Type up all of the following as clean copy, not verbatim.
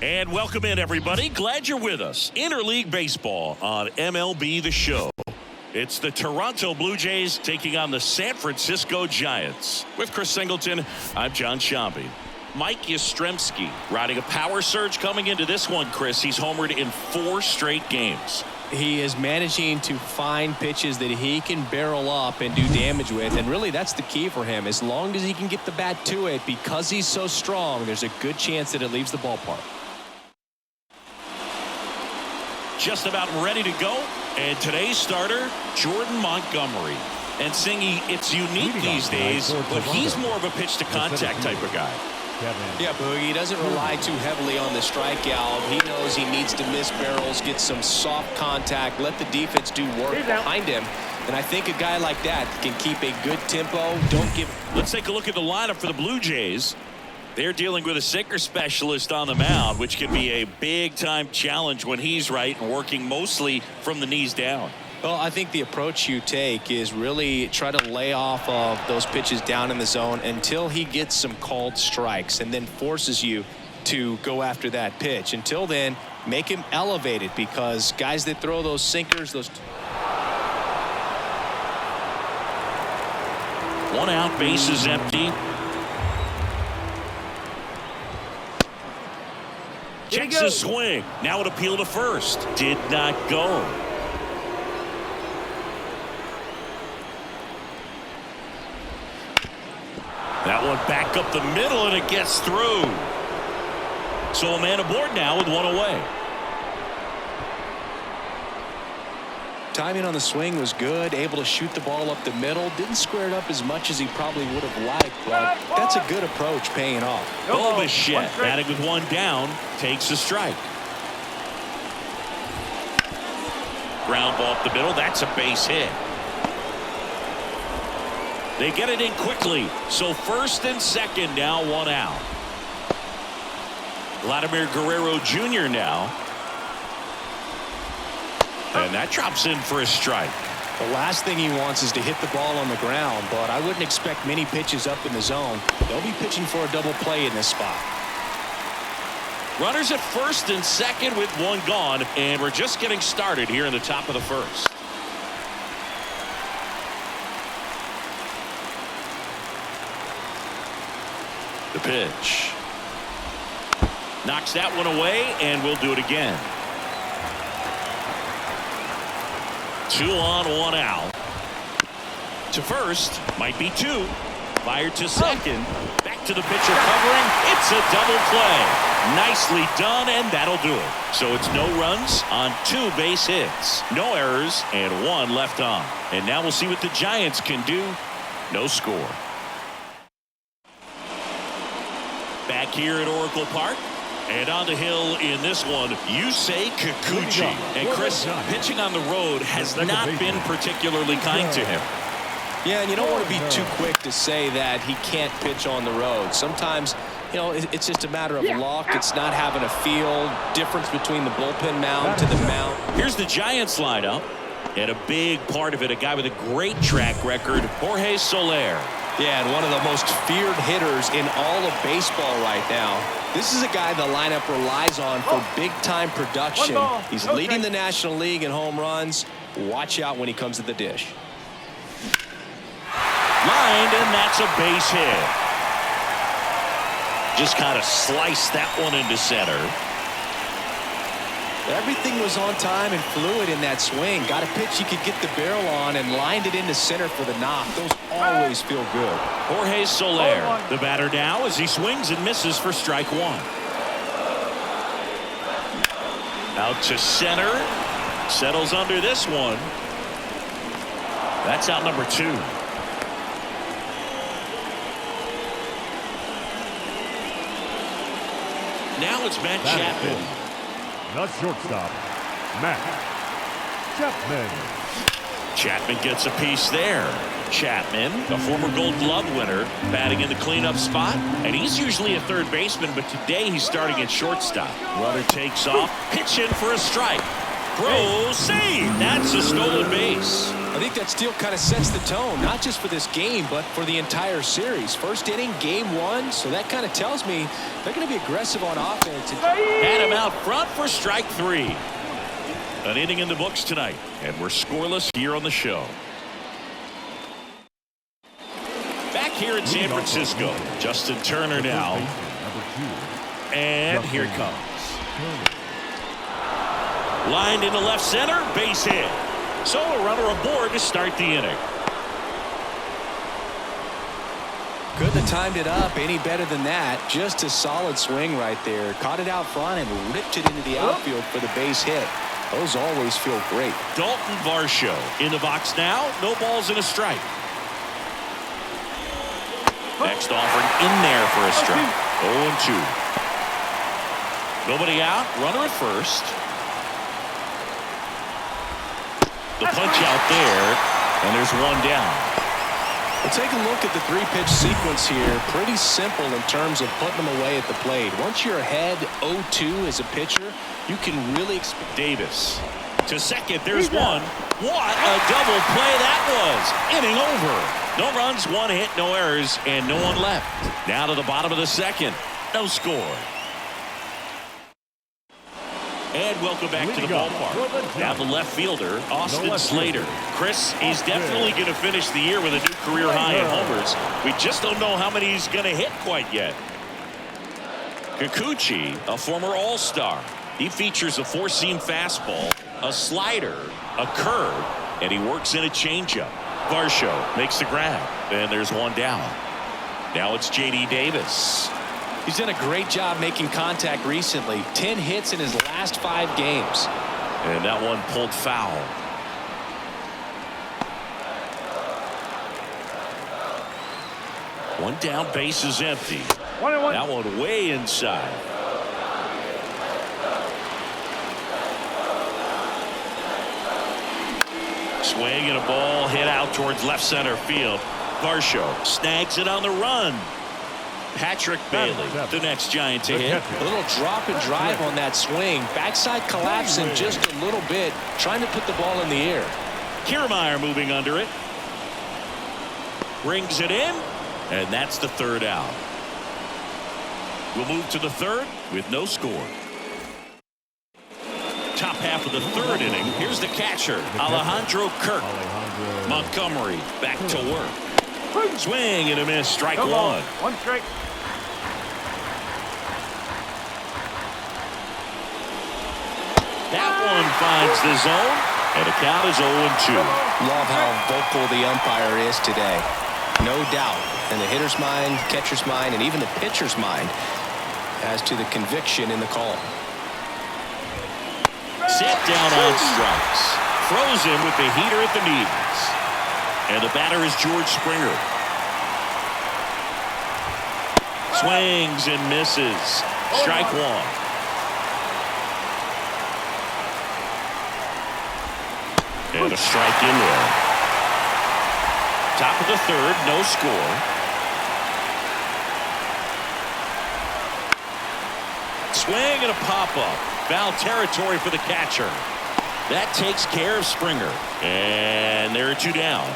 And welcome in, everybody. Glad you're with us. Interleague Baseball on MLB The Show. It's the Toronto Blue Jays taking on the San Francisco Giants. With Chris Singleton, I'm John Sciambi. Mike Yastrzemski riding a power surge coming into this one, Chris. He's homered in 4 straight games. He is managing to find pitches that he can barrel up and do damage with, and really that's the key for him. As long as he can get the bat to it, because he's so strong, there's a good chance that it leaves the ballpark. Just about ready to go, and today's starter, Jordan Montgomery. And Singy, it's unique these days, but he's more of a pitch-to-contact type of guy. Yeah, Boogie, he doesn't rely too heavily on the strikeout. He knows he needs to miss barrels, get some soft contact, let the defense do work behind him. And I think a guy like that can keep a good tempo. Don't give. Let's take a look at the lineup for the Blue Jays. They're dealing with a sinker specialist on the mound, which can be a big-time challenge when he's right and working mostly from the knees down. Well, I think the approach you take is really try to lay off of those pitches down in the zone until he gets some called strikes and then forces you to go after that pitch. Until then, make him elevated, because guys that throw those sinkers, those. 1 out, base is empty. Checks his swing. Now an appeal to first. Did not go. That one back up the middle, and it gets through. So a man aboard now with 1 away. Timing on the swing was good, able to shoot the ball up the middle. Didn't square it up as much as he probably would have liked, but that's a good approach, paying off. Bichette, batting with 1 down, takes a strike. Ground ball up the middle. That's a base hit. They get it in quickly. So first and second now, 1 out. Vladimir Guerrero Jr. now. And that drops in for a strike. The last thing he wants is to hit the ball on the ground, but I wouldn't expect many pitches up in the zone. They'll be pitching for a double play in this spot. Runners at first and second with 1 gone, and we're just getting started here in the top of the first. The pitch. Knocks that one away, and we'll do it again. 2 on, 1 out. To first, might be 2. Fired to second. Back to the pitcher covering. It's a double play. Nicely done, and that'll do it. So it's no runs on 2 base hits. No errors, and 1 left on. And now we'll see what the Giants can do. No score. Back here at Oracle Park. And on the hill in this one, Yusei Kikuchi. And Chris, pitching on the road has not been particularly kind to him. Yeah, and you don't want to be too quick to say that he can't pitch on the road. Sometimes, you know, it's just a matter of luck. It's not having a feel. Difference between the bullpen mound to the mound. Here's the Giants lineup. And a big part of it, a guy with a great track record, Jorge Soler. Yeah, and one of the most feared hitters in all of baseball right now. This is a guy the lineup relies on for big-time production. He's leading the National League in home runs. Watch out when he comes to the dish. Lined, and that's a base hit. Just kind of sliced that one into center. Everything was on time and fluid in that swing. Got a pitch he could get the barrel on and lined it into center for the knock. Those always feel good. Jorge Soler, the batter now, as he swings and misses for strike 1. Out to center. Settles under this one. That's out number 2. Now it's Matt Chapman. The shortstop, Matt Chapman. Chapman gets a piece there. Chapman, a former Gold Glove winner, batting in the cleanup spot, and he's usually a third baseman, but today he's starting at shortstop. Runner takes off, pitch in for a strike. Throw, save. That's a stolen base. I think that steal kind of sets the tone, not just for this game, but for the entire series. First inning, game one, so that kind of tells me they're going to be aggressive on offense. Had him out front for strike 3. An inning in the books tonight, and we're scoreless here on the show. Back here in San Francisco, Justin Turner now. And here it comes. Lined into left center, base hit. So a runner aboard to start the inning. Couldn't have timed it up any better than that. Just a solid swing right there. Caught it out front and ripped it into the outfield for the base hit. Those always feel great. Dalton Varsho in the box now. No balls and a strike. Next offering in there for a strike. 0-2. Nobody out. Runner at first. The punch out there, and there's one down. We'll take a look at the 3-pitch sequence here. Pretty simple in terms of putting them away at the plate. Once you're ahead 0-2 as a pitcher, you can really expect. Davis to second. There's one. What a double play that was. Inning over. No runs, 1 hit, no errors, and no one left. Now to the bottom of the second. No score. And welcome back to the ballpark. Now the left fielder, Austin Slater. Chris, he's definitely going to finish the year with a new career high in homers. We just don't know how many he's going to hit quite yet. Kikuchi, a former All-Star. He features a 4-seam fastball, a slider, a curve, and he works in a changeup. Varsho makes the grab, and there's one down. Now it's J.D. Davis. He's done a great job making contact recently. 10 hits in his last 5 games. And that one pulled foul. One down, base is empty. That one way inside. Swing and a ball hit out towards left center field. Varsho snags it on the run. Patrick Bailey, the next Giant to hit. A little drop and drive on that swing. Backside collapsing just a little bit, trying to put the ball in the air. Kiermaier moving under it. Brings it in, and that's the third out. We'll move to the third with no score. Top half of the third inning. Here's the catcher, Alejandro Kirk. Montgomery back to work. Swing and a miss. Strike one. One strike. That one finds the zone, and the count is 0-2. Love how vocal the umpire is today. No doubt. In the hitter's mind, catcher's mind, and even the pitcher's mind as to the conviction in the call. Set down on strikes. Throws him with the heater at the knees. And the batter is George Springer. Swings and misses. Strike one. And a strike in there. Top of the third, no score. Swing and a pop-up. Foul territory for the catcher. That takes care of Springer. And there are 2 down.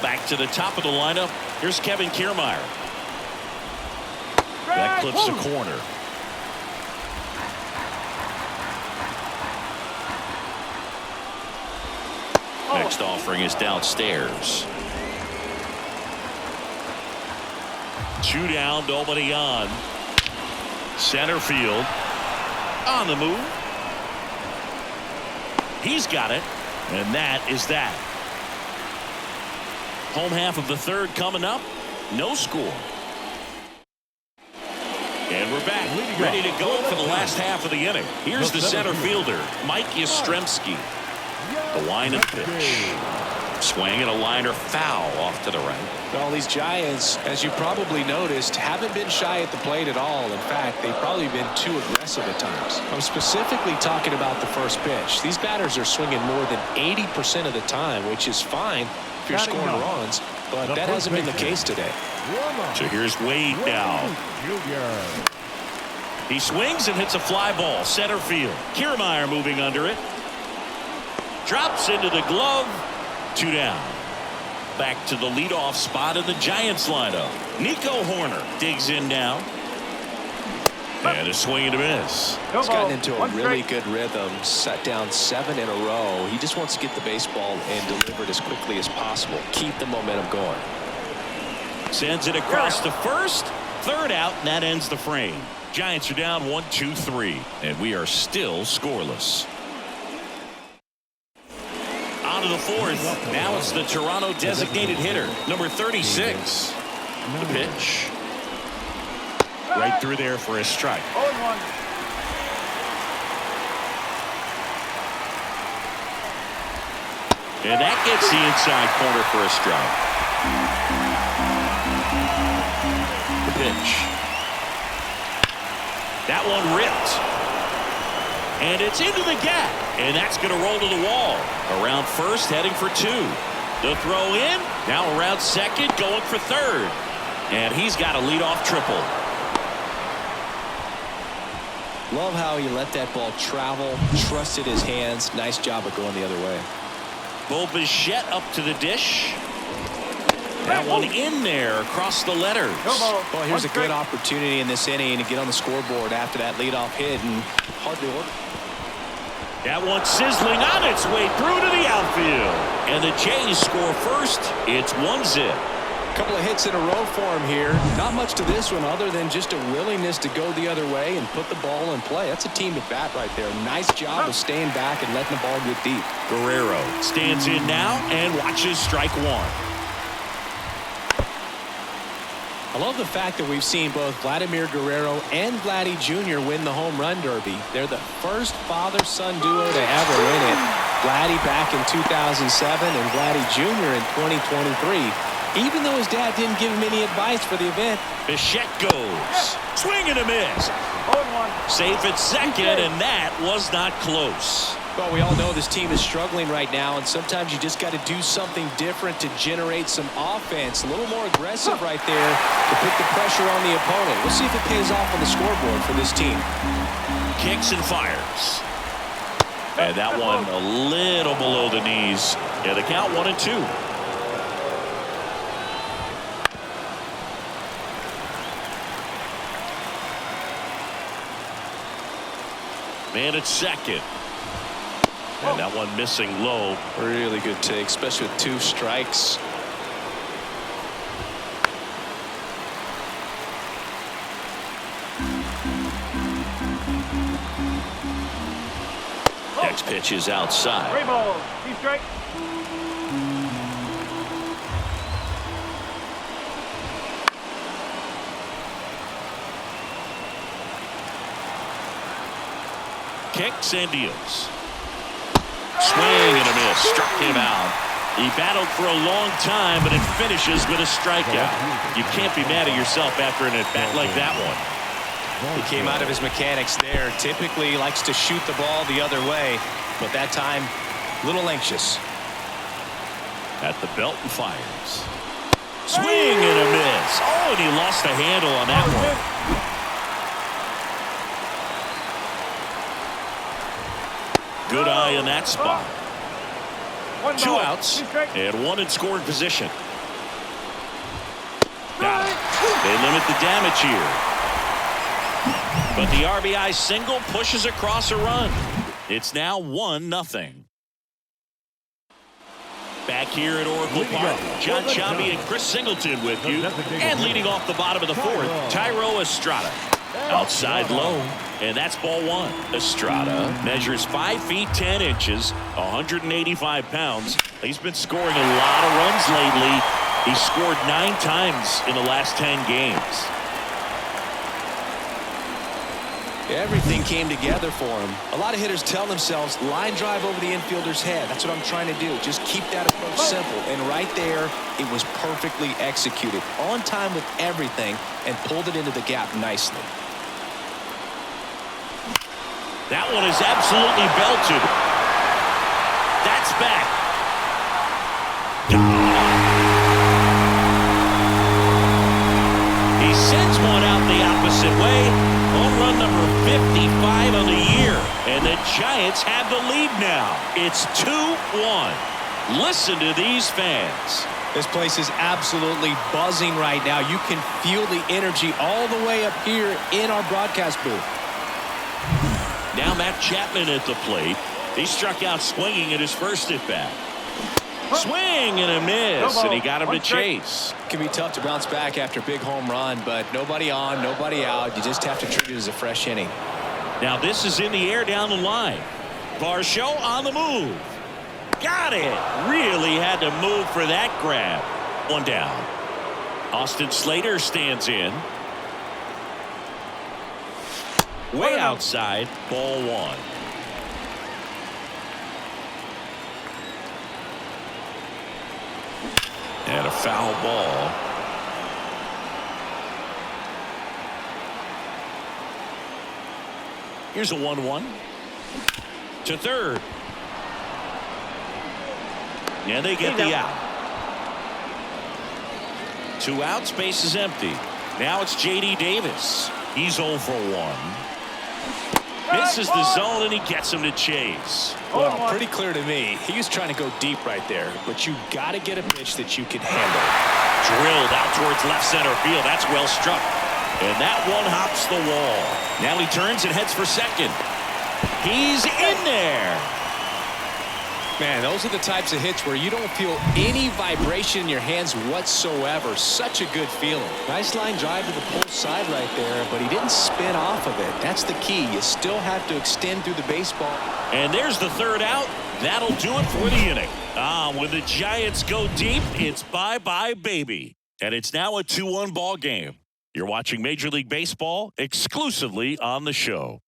Back to the top of the lineup. Here's Kevin Kiermaier. That clips the corner. Next offering is downstairs. 2 down, nobody on. Center field. On the move. He's got it. And that is that. Home half of the third coming up. No score. And we're back. Ready to go for the last half of the inning. Here's the center fielder, Mike Yastrzemski. The line and pitch. Swing and a liner foul off to the right. Well, these Giants, as you probably noticed, haven't been shy at the plate at all. In fact, they've probably been too aggressive at times. I'm specifically talking about the first pitch. These batters are swinging more than 80% of the time, which is fine if you're scoring runs, but that hasn't been the case today. So here's Wade now. He swings and hits a fly ball, center field. Kiermaier moving under it. Drops into the glove, 2 down. Back to the leadoff spot in the Giants lineup. Nico Horner digs in now. And a swing and a miss. He's gotten into a really good rhythm, set down 7 in a row. He just wants to get the baseball and deliver it as quickly as possible. Keep the momentum going. Sends it across to first. 3rd out, and that ends the frame. Giants are down 1-2-3, and we are still scoreless. On to the 4th. Now it's the Toronto designated hitter, number 36. The pitch. Right through there for a strike. 0-1. And that gets the inside corner for a strike. The pitch. That one ripped. And it's into the gap. And that's going to roll to the wall. Around first, heading for 2. The throw in. Now around second, going for 3rd. And he's got a leadoff triple. Love how he let that ball travel, trusted his hands. Nice job of going the other way. Bo Bichette up to the dish. That one in there across the letters. Well, here's a good opportunity in this inning to get on the scoreboard after that leadoff hit, and hardly order. That one sizzling on its way through to the outfield. And the Jays score first. It's 1-0. A couple of hits in a row for him here. Not much to this one other than just a willingness to go the other way and put the ball in play. That's a team at bat right there. Nice job of staying back and letting the ball get deep. Guerrero stands in now and watches strike 1. I love the fact that we've seen both Vladimir Guerrero and Vladdy Jr. win the home run derby. They're the first father-son duo to ever win it. Vladdy back in 2007 and Vladdy Jr. in 2023. Even though his dad didn't give him any advice for the event. Bichette goes. Swing and a miss. 0-1. Safe at second, and that was not close. Well, we all know this team is struggling right now, and sometimes you just got to do something different to generate some offense. A little more aggressive right there to put the pressure on the opponent. We'll see if it pays off on the scoreboard for this team. Kicks and fires. And that one a little below the knees. Yeah, the count 1-2. Man at second. And that one missing low. Really good take, especially with 2 strikes. Next pitch is outside. 3 balls. 2 strikes. Kicks and deals. Swing and a miss. Struck him out. He battled for a long time, but it finishes with a strikeout. You can't be mad at yourself after an at-bat like that one. He came out of his mechanics there. Typically likes to shoot the ball the other way, but that time a little anxious. At the belt and fires. Swing and a miss. Oh, and he lost the handle on that one. Good eye in that spot. 2 outs and 1 in scoring position. Got it. They limit the damage here. But the RBI single pushes across a run. It's now 1-0. Back here at Oracle Park, John Chambi and Chris Singleton with you. And leading off the bottom of the 4th, Tyro Estrada. Outside low, and that's ball 1. Estrada measures 5 feet 10 inches, 185 pounds. He's been scoring a lot of runs lately. He's scored 9 times in the last 10 games. Everything came together for him. A lot of hitters tell themselves, line drive over the infielder's head. That's what I'm trying to do. Just keep that approach simple. And right there, it was perfectly executed. On time with everything, and pulled it into the gap nicely. That one is absolutely belted. That's back. He sends one out the opposite way. Home run number 55 on the year. And the Giants have the lead now. It's 2-1. Listen to these fans. This place is absolutely buzzing right now. You can feel the energy all the way up here in our broadcast booth. Now Matt Chapman at the plate. He struck out swinging at his first at bat. Swing and a miss, and he got him to chase. It can be tough to bounce back after a big home run, but nobody on, nobody out. You just have to treat it as a fresh inning. Now this is in the air down the line. Varsho on the move. Got it. Really had to move for that grab. One down. Austin Slater stands in. Way outside. Ball one. And a foul ball. Here's a 1-1. To third. And they get the out. 2 outs, base is empty. Now it's J.D. Davis. He's 0 for 1. Misses the zone and he gets him to chase. Well, pretty clear to me. He was trying to go deep right there, but you got to get a pitch that you can handle. Drilled out towards left center field. That's well struck. And that one hops the wall. Now he turns and heads for second. He's in there. Man, those are the types of hits where you don't feel any vibration in your hands whatsoever. Such a good feeling. Nice line drive to the pull side right there, but he didn't spin off of it. That's the key. You still have to extend through the baseball. And there's the third out. That'll do it for the inning. When the Giants go deep, it's bye-bye, baby. And it's now a 2-1 ball game. You're watching Major League Baseball exclusively on the show.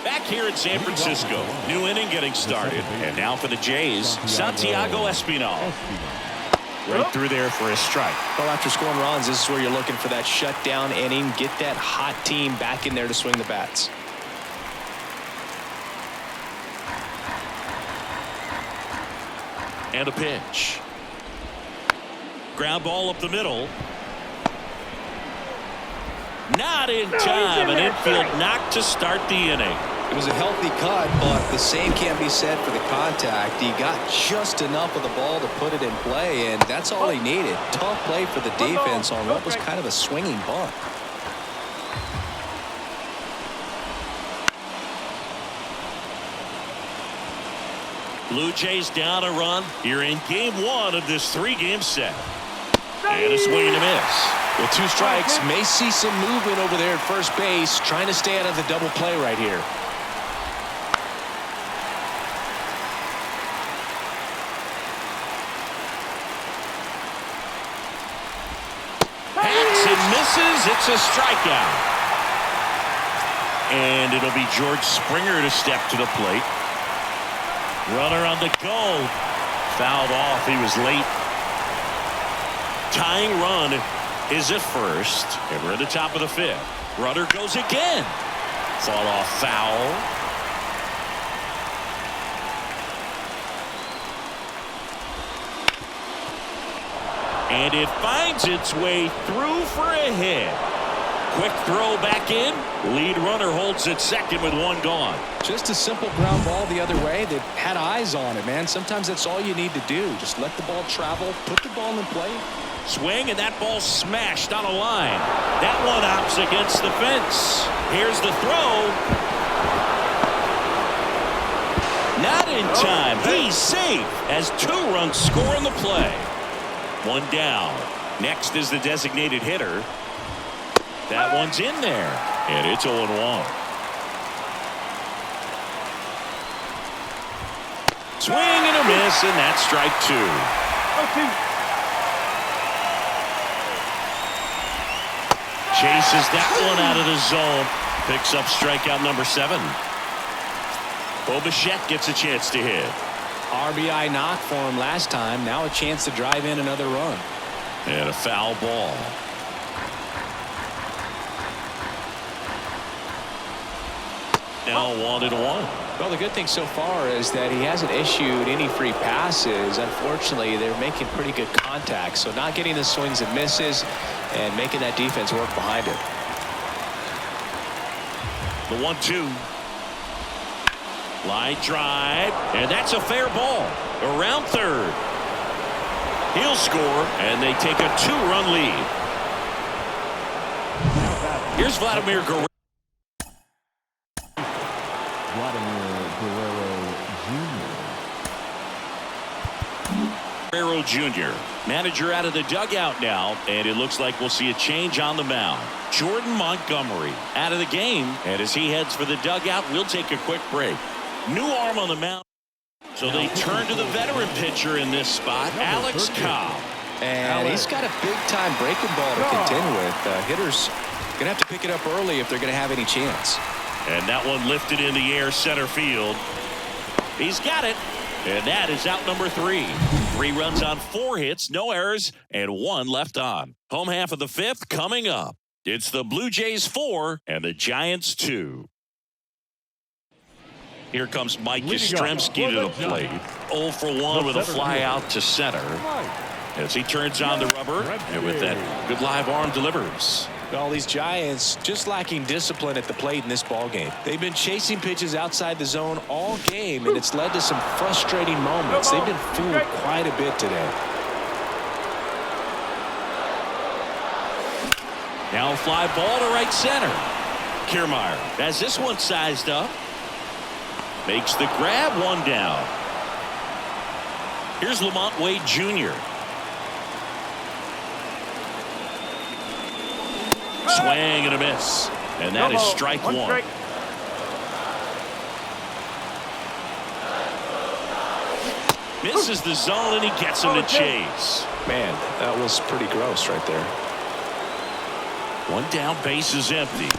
Back here in San Francisco, new inning getting started. And now for the Jays, Santiago Espinal. Right through there for a strike. Well, after scoring runs, this is where you're looking for that shutdown inning. Get that hot team back in there to swing the bats. And a pitch. Ground ball up the middle. Not in time. An infield knock to start the inning. It was a healthy cut, but the same can't be said for the contact. He got just enough of the ball to put it in play, and that's all he needed. Tough play for the defense on what was kind of a swinging bunt. Blue Jays down a run here in game 1 of this 3-game set. And a swing and a miss. Well, 2 strikes. May see some movement over there at first base, trying to stay out of the double play right here. Hacks and misses. It's a strikeout. And it'll be George Springer to step to the plate. Runner on the go. Fouled off. He was late. Tying run is at first. And we're at the top of the 5th. Runner goes again. Fall off foul. And it finds its way through for a hit. Quick throw back in. Lead runner holds at second with 1 gone. Just a simple ground ball the other way. They had eyes on it, man. Sometimes that's all you need to do. Just let the ball travel. Put the ball in play. Swing, and that ball smashed on a line. That one hops against the fence. Here's the throw. Not in time. He's safe as 2 runs score in the play. 1 down. Next is the designated hitter. That one's in there. And it's 0-1. Swing and a miss, and that's strike 2. Chases that one out of the zone. Picks up strikeout number 7. Bo Bichette gets a chance to hit. RBI knock for him last time. Now a chance to drive in another run. And a foul ball. Now 1-1. Well, the good thing so far is that he hasn't issued any free passes. Unfortunately, they're making pretty good contact. So not getting the swings and misses and making that defense work behind it. The 1-2. Line drive, and that's a fair ball. Around third. He'll score, and they take a 2-run lead. Here's Vladimir Guerrero. Guerrero Jr. Manager out of the dugout now, and it looks like we'll see a change on the mound. Jordan Montgomery out of the game, and as he heads for the dugout, we'll take a quick break. New arm on the mound. So they turn to the veteran pitcher in this spot, Alex Cobb. And he's got a big-time breaking ball to contend with. Hitters going to have to pick it up early if they're going to have any chance. And that one lifted in the air center field. He's got it. And that is out number 3. 3 runs on 4 hits, no errors, and 1 left on. Home half of the 5th coming up. It's the Blue Jays 4 and the Giants 2. Here comes Mike Yastrzemski to the plate. 0 for 1 with a fly out to center. As he turns on the rubber, and with that good live arm delivers. Well, these Giants just lacking discipline at the plate in this ball game. They've been chasing pitches outside the zone all game, and it's led to some frustrating moments. They've been fooled quite a bit today. Now a fly ball to right center. Kiermaier has this one sized up. Makes the grab, 1 down. Here's Lamont Wade Jr. Swing and a miss. And that is strike 1. Misses the zone, and he gets him to chase. Man, that was pretty gross right there. 1 down, base is empty.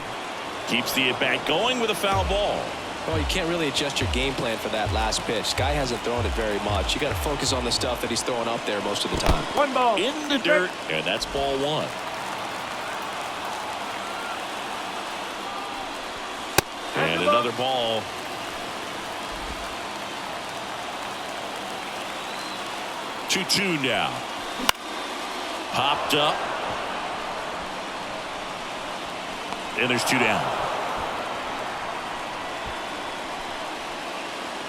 Keeps the at-bat going with a foul ball. Well, you can't really adjust your game plan for that last pitch. Guy hasn't thrown it very much. You got to focus on the stuff that he's throwing up there most of the time. 1 ball. In the dirt, and that's ball 1. And another ball. Two now. Popped up. And there's 2 down.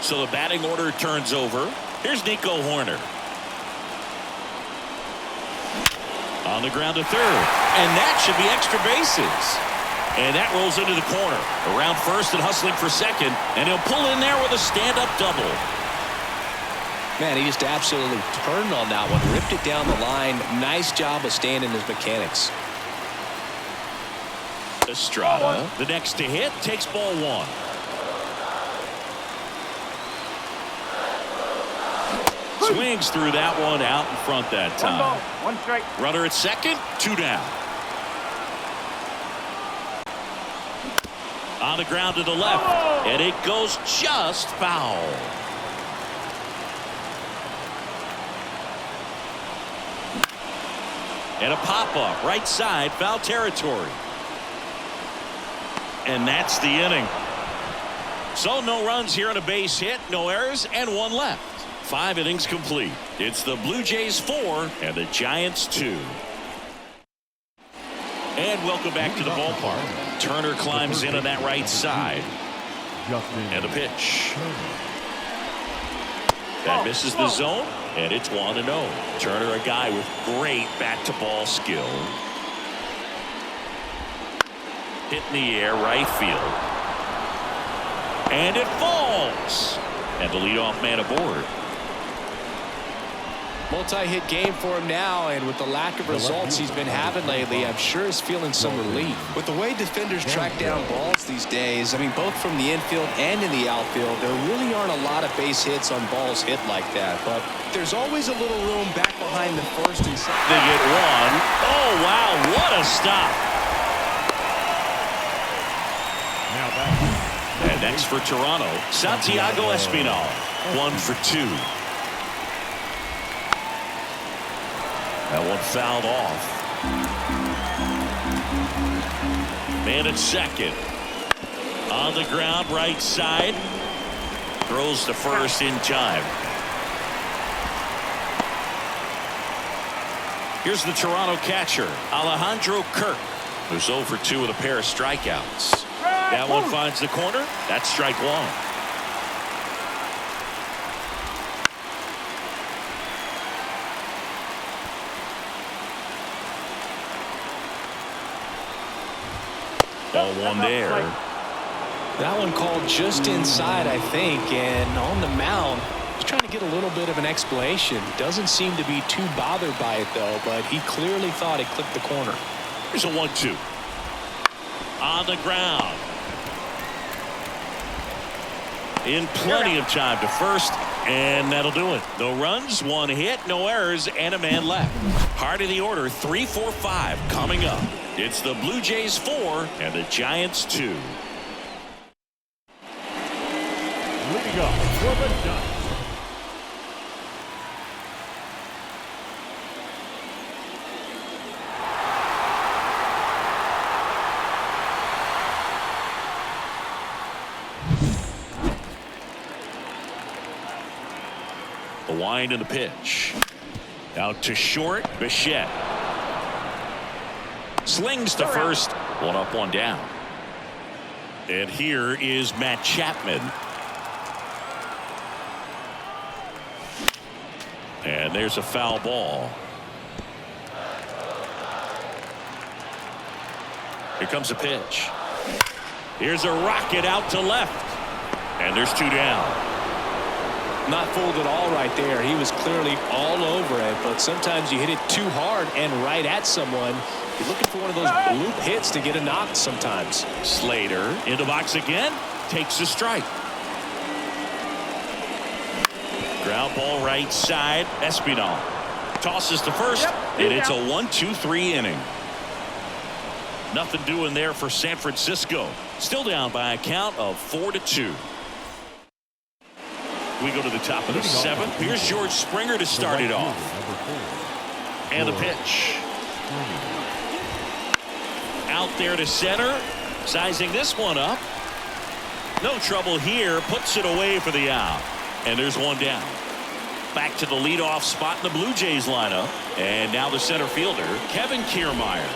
So the batting order turns over. Here's Nico Hoerner. On the ground to third. And that should be extra bases. And that rolls into the corner. Around first and hustling for second. And he'll pull in there with a stand-up double. Man, he just absolutely turned on that one. Ripped it down the line. Nice job of staying in his mechanics. Estrada, the next to hit, takes ball 1. Swings through that one out in front that time. 1 ball, 1 strike. Runner at second, 2 down. On the ground to the left, and it goes just foul. And a pop-up, right side, foul territory. And that's the inning. So no runs here on a base hit, no errors, and 1 left. 5 innings complete. It's the Blue Jays 4 and the Giants 2. And welcome back to the ballpark. Turner climbs in on that right side. And the pitch. That misses the zone, and it's 1-0. Turner, a guy with great bat-to-ball skill. Hit in the air, right field. And it falls. And the leadoff man aboard. Multi-hit game for him now, and with the lack of results he's been having lately, I'm sure he's feeling some relief. With the way defenders track down balls these days, I mean, both from the infield and in the outfield, there really aren't a lot of base hits on balls hit like that. But there's always a little room back behind the first and second. They get 1. Oh, wow, what a stop. And next for Toronto, Santiago Espinal. 1 for 2. That one fouled off. Man at second. On the ground, right side. Throws to first in time. Here's the Toronto catcher, Alejandro Kirk, who's 0 for 2 with a pair of strikeouts. That one finds the corner. That's strike 1. 0-1 there. That one called just inside, I think, and on the mound, he's trying to get a little bit of an explanation. Doesn't seem to be too bothered by it, though, but he clearly thought it clipped the corner. Here's a 1-2. On the ground. In plenty of time to first, and that'll do it. No runs, 1 hit, no errors, and a man left. Heart of the order, 3, 4, 5 coming up. It's the Blue Jays 4 and the Giants 2. Leading up for the Giants. The wind and the pitch. Out to short, Bichette. Slings to first. 1 up, 1 down. And here is Matt Chapman. And there's a foul ball. Here comes a pitch. Here's a rocket out to left. And there's 2 down. Not fooled at all right there. He was clearly all over it, but sometimes you hit it too hard and right at someone. You're looking for one of those bloop hits to get a knock sometimes. Slater in the box again. Takes a strike. Ground ball right side. Espinal tosses to first, and it's a 1-2-3 inning. Nothing doing there for San Francisco. Still down by a count of 4-2. We go to the top of the 7th. Here's George Springer to start it off. And the pitch. Out there to center. Sizing this one up. No trouble here. Puts it away for the out. And there's 1 down. Back to the leadoff spot in the Blue Jays lineup. And now the center fielder, Kevin Kiermaier.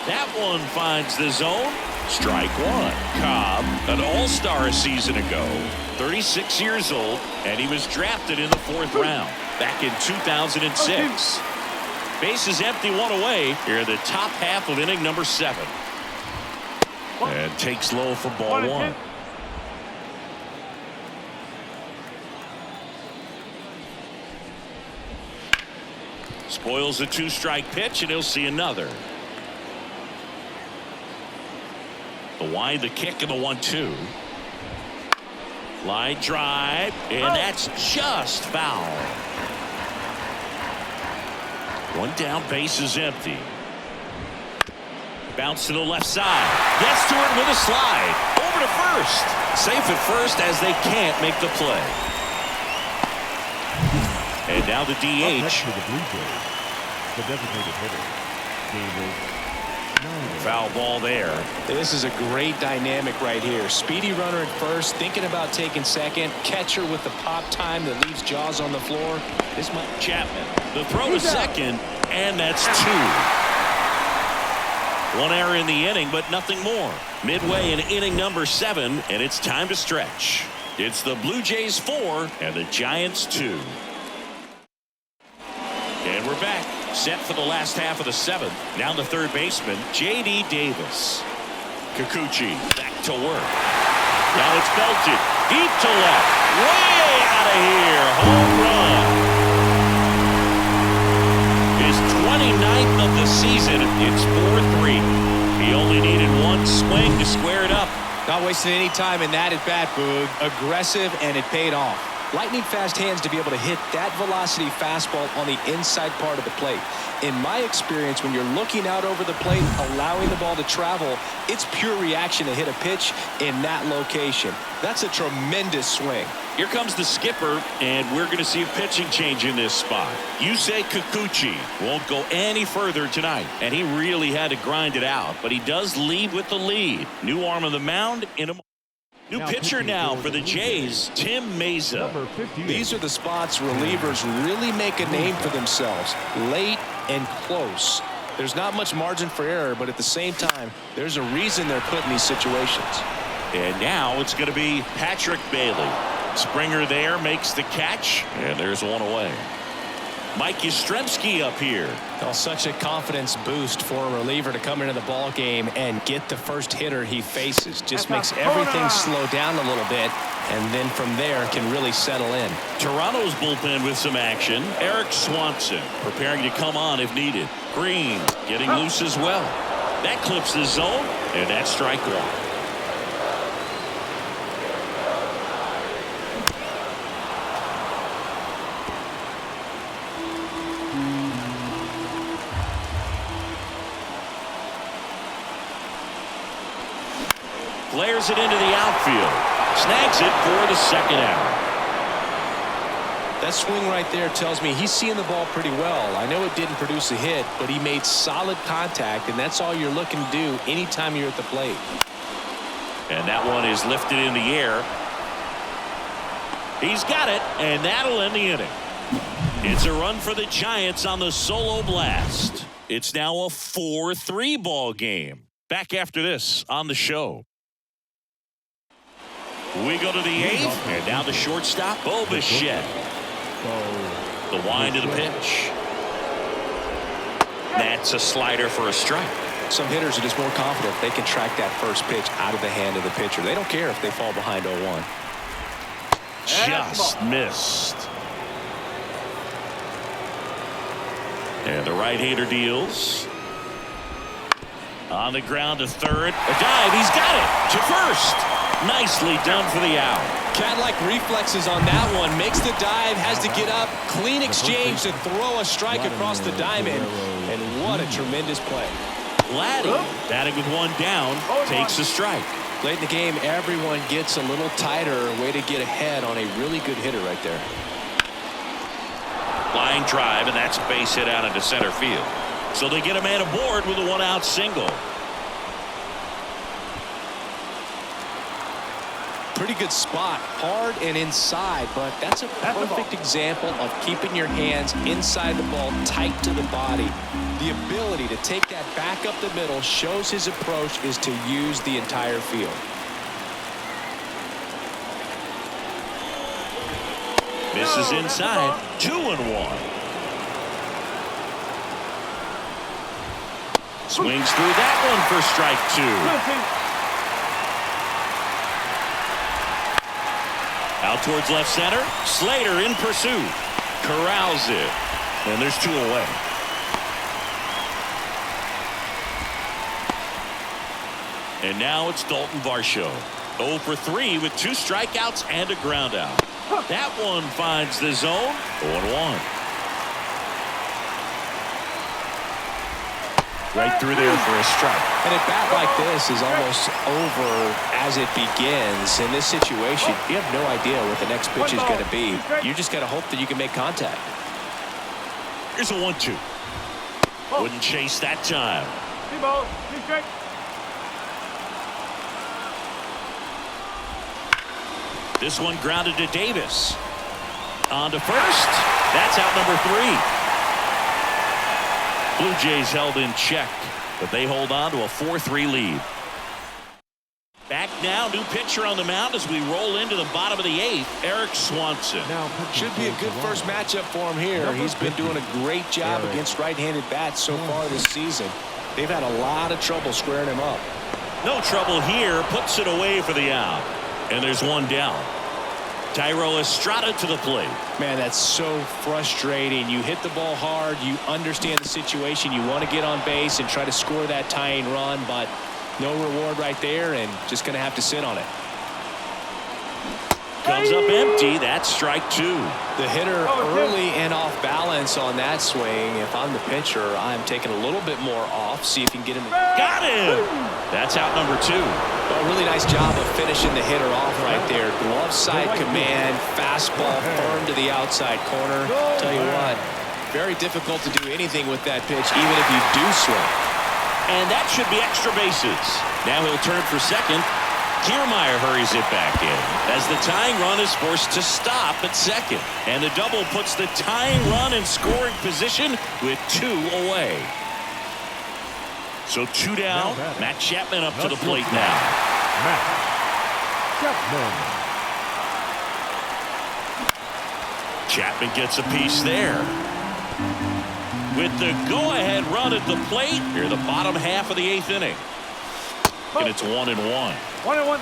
That one finds the zone. Strike 1. Cobb, an all-star a season ago. 36 years old, and he was drafted in the 4th round back in 2006. Bases empty, 1 away here in the top half of inning number 7. And takes low for ball 1. Spoils a 2-strike pitch, and he'll see another. The wind, the kick, and the 1-2. Line drive, and that's just foul. 1 down, base is empty. Bounce to the left side. Gets to it with a slide. Over to first. Safe at first as they can't make the play. And now the DH. Next for the Blue Jays, the designated hitter, David. Foul ball there. This is a great dynamic right here. Speedy runner at first, thinking about taking second. Catcher with the pop time that leaves Jaws on the floor. This might Chapman. The throw to second, and that's 2. 1 error in the inning, but nothing more. Midway in inning number 7, and it's time to stretch. It's the Blue Jays 4 and the Giants 2. And we're back. Set for the last half of the 7th. Now the third baseman, J.D. Davis. Kikuchi back to work. Now it's belted. Deep to left. Way out of here. Home run. His 29th of the season. It's 4-3. He only needed 1 swing to square it up. not wasting any time in that at bat, Boog. Aggressive, and it paid off. Lightning fast hands to be able to hit that velocity fastball on the inside part of the plate. In my experience, when you're looking out over the plate, allowing the ball to travel, it's pure reaction to hit a pitch in that location. That's a tremendous swing. Here comes the skipper, and we're going to see a pitching change in this spot. Yusei Kikuchi won't go any further tonight, and he really had to grind it out, but he does lead with the lead. New arm of the mound in a new pitcher now for the Jays, Tim Meza. These are the spots relievers really make a name for themselves, late and close. There's not much margin for error, but at the same time, there's a reason they're put in these situations. And now it's going to be Patrick Bailey. Springer there makes the catch, and there's one away. Mike Yastrzemski up here. Well, such a confidence boost for a reliever to come into the ball game and get the first hitter he faces. Just makes everything slow down a little bit, and then from there can really settle in. Toronto's bullpen with some action. Eric Swanson preparing to come on if needed. Green getting loose as well. That clips the zone, and that's strike one. Flares it into the outfield. Snags it for the second out. That swing right there tells me he's seeing the ball pretty well. I know it didn't produce a hit, but he made solid contact, and that's all you're looking to do anytime you're at the plate. And that one is lifted in the air. He's got it, and that'll end the inning. It's a run for the Giants on the solo blast. It's now a 4-3 ball game. Back after this on the show. We go to the eighth, and now the shortstop, Bo Bichette. The wind of the pitch. That's a slider for a strike. Some hitters are just more confident they can track that first pitch out of the hand of the pitcher. They don't care if they fall behind 0-1. Just missed. And the right-hander deals. On the ground to third. A dive. He's got it. To first. Nicely done for the out. Cat-like reflexes on that one. Makes the dive. Has to get up. Clean exchange to throw a strike across the diamond. And what a tremendous play. Vladdy, batting with one down, takes a strike. Late in the game, everyone gets a little tighter. Way to get ahead on a really good hitter right there. Line drive, and that's a base hit out into center field. So they get a man aboard with a one-out single. Pretty good spot, hard and inside, but that's a perfect example of keeping your hands inside the ball, tight to the body. The ability to take that back up the middle shows his approach is to use the entire field. Misses inside, 2-1. Swings through that one for strike two. Out towards left center. Slater in pursuit. Corrals it. And there's two away. And now it's Dalton Varsho. 0 for 3 with 2 strikeouts and a ground out. That one finds the zone. 0-1. Right through there for a strike. And a bat like this is almost over as it begins. In this situation, you have no idea what the next pitch is going to be. You just got to hope that you can make contact. Here's a 1-2. Wouldn't chase that time. This one grounded to Davis. On to first. That's out number 3. Blue Jays held in check, but they hold on to a 4-3 lead. Back now, new pitcher on the mound as we roll into the bottom of the 8th, Eric Swanson. Should be a good first matchup for him here. He's been doing a great job against right-handed bats so far this season. They've had a lot of trouble squaring him up. No trouble here, puts it away for the out. And there's one down. Thairo Estrada to the plate. Man, that's so frustrating. You hit the ball hard. You understand the situation. You want to get on base and try to score that tying run, but no reward right there, and just going to have to sit on it. Comes up empty. That's strike 2. The hitter early and off balance on that swing. If I'm the pitcher, I'm taking a little bit more off. See if you can get him. Got him. That's out number 2. A really nice job of finishing the hitter off right there. Glove side command, fastball firm to the outside corner. Tell you what, very difficult to do anything with that pitch, even if you do swing. And that should be extra bases. Now he'll turn for second. Kiermaier hurries it back in as the tying run is forced to stop at second. And the double puts the tying run in scoring position with 2 away. So 2 down. Matt Chapman up to the plate now. Matt Chapman. Chapman gets a piece there. With the go-ahead run at the plate, here the bottom half of the 8th inning. And it's 1-1. 1-1.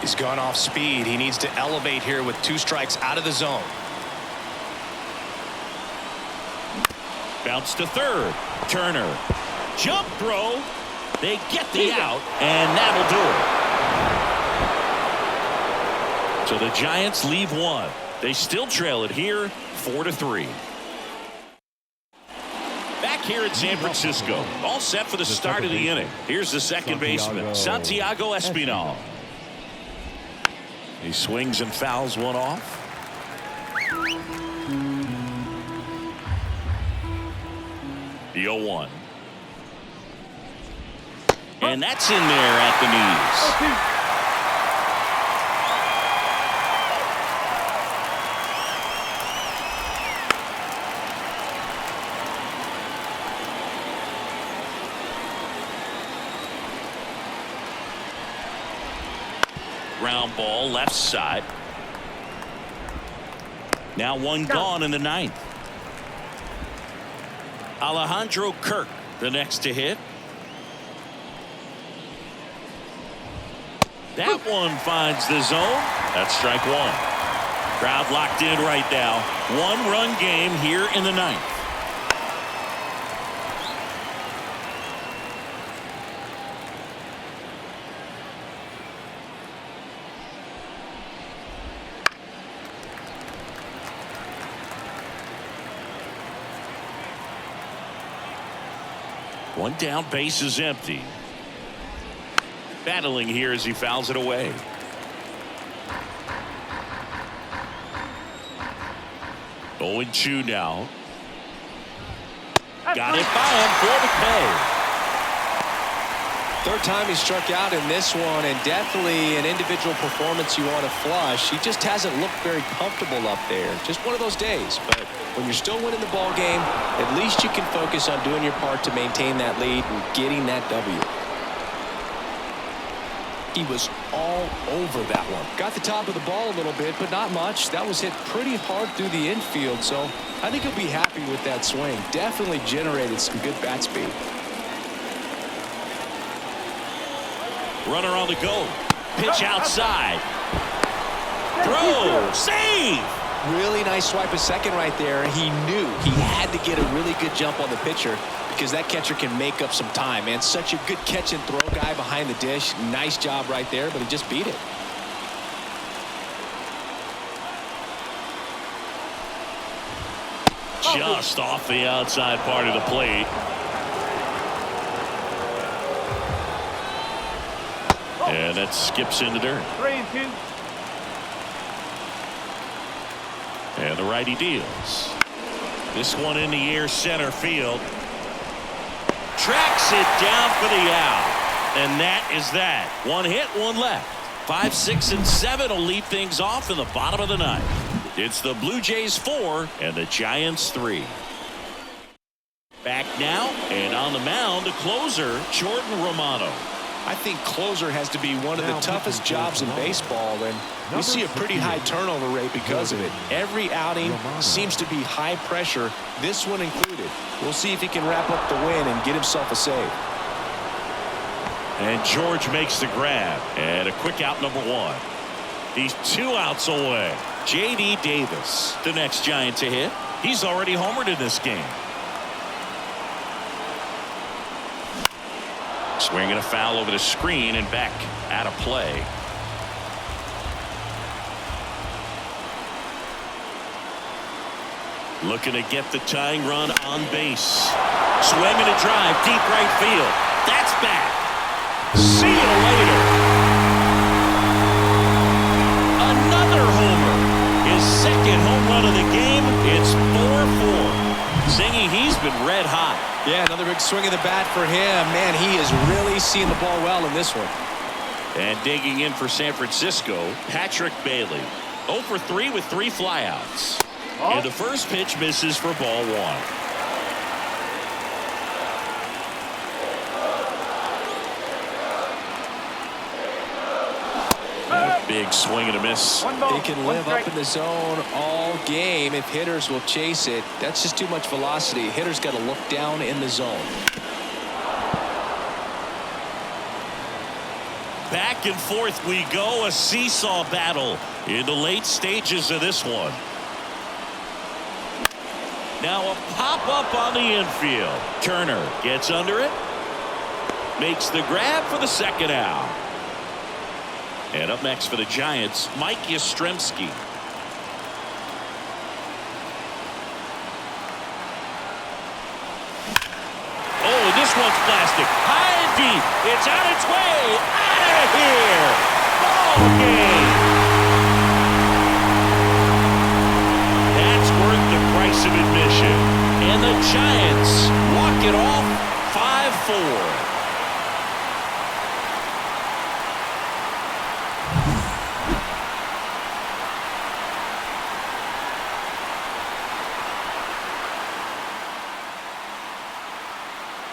He's gone off speed. He needs to elevate here with 2 strikes out of the zone. Bounce to third. Turner. Jump throw. They get the out, and that'll do it. So the Giants leave 1. They still trail it here, 4-3. Back here at San Francisco, all set for the start of the inning. Here's the second baseman, Santiago Espinal. He swings and fouls one off. The 0-1. And that's in there at the knees. Ground ball left side. Now one gone in the 9th. Alejandro Kirk the next to hit. That one finds the zone. That's strike 1. Crowd locked in right now. 1-run game here in the 9th. One down, base is empty. Battling here as he fouls it away. Oh, 0-2 now. Got it by him for the pay. Third time he struck out in this one, and definitely an individual performance you want to flush. He just hasn't looked very comfortable up there. Just one of those days. But when you're still winning the ball game, at least you can focus on doing your part to maintain that lead and getting that W. He was all over that one. Got the top of the ball a little bit, but not much. That was hit pretty hard through the infield, so I think he'll be happy with that swing. Definitely generated some good bat speed. Runner on the go. Pitch outside. Throw. Save. Really nice swipe of second right there. He knew he had to get a really good jump on the pitcher because that catcher can make up some time, man. Such a good catch and throw guy behind the dish. Nice job right there, but he just beat it. Just off the outside part of the plate. And that skips into dirt. 3-2. And the righty deals. This one in the air, center field. Tracks it down for the out. And that is that. One hit, one left. 5, 6, and 7 will lead things off in the bottom of the 9th. It's the Blue Jays 4 and the Giants 3. Back now, and on the mound, the closer, Jordan Romano. I think closer has to be one of the toughest jobs in baseball, and we see a pretty high turnover rate because of it. Every outing seems to be high pressure, this one included. We'll see if he can wrap up the win and get himself a save. And George makes the grab, and a quick out number 1. He's 2 outs away. J.D. Davis, the next Giant to hit. He's already homered in this game. Swinging a foul over the screen and back out of play. Looking to get the tying run on base. Swinging a drive deep right field. That's back. See you later. Another homer. His second home run of the game. It's 4-4. Zingy, he's been red hot. Yeah, another big swing of the bat for him. Man, he is really seeing the ball well in this one. And digging in for San Francisco, Patrick Bailey. 0 for 3 with 3 flyouts. And the first pitch misses for ball 1. Big swing and a miss. One ball. He can one live strike. up in the zone all game if hitters will chase it. That's just too much velocity. Hitters got to look down in the zone. Back and forth we go, a seesaw battle in the late stages of this one. Now a pop-up on the infield. Turner gets under it. Makes the grab for the second out. And up next for the Giants, Mike Yastrzemski. Oh, and this one's plastic. High and deep. It's on its way. Out of here. Ball game. That's worth the price of admission. And the Giants walk it off 5-4.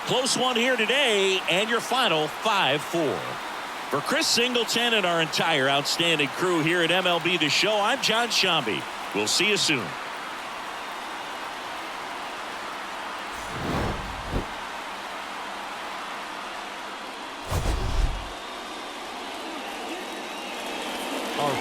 Close one here today, and your final 5-4. For Chris Singleton and our entire outstanding crew here at MLB The Show, I'm John Shambi. We'll see you soon.